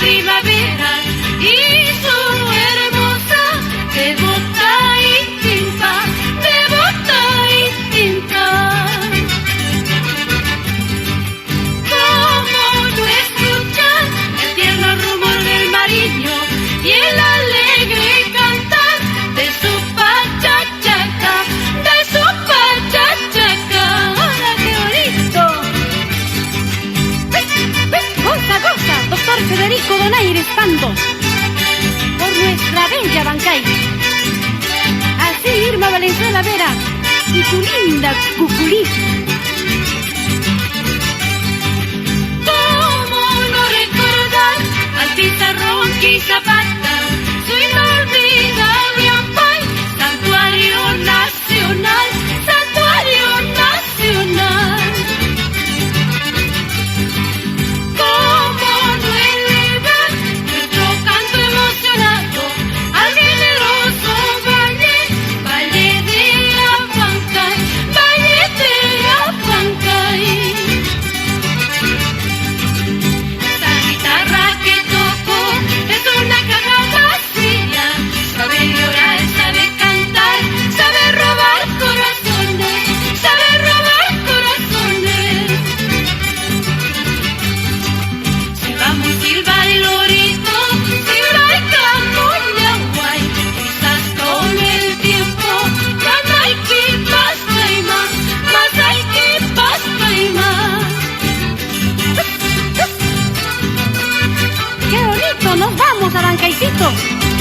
Primavera y su hermosa devota y tinta, devota y tinta. ¿Cómo no escuchar el tierno rumor del mariño y el alegre cantar de su pachachaca, de su pachachaca? ¡Hola, qué bonito! ¡Goza, goza, doctor Federico Donaire Santos, por nuestra bella Bancay! Así Irma Valenzuela Vera y tu linda Cuculí. ¿Cómo no recordar al pizarrón y Zapata, su inolvidable ampay, santuario nacional, santuario nacional? ¡Nos vamos a Bancaicito!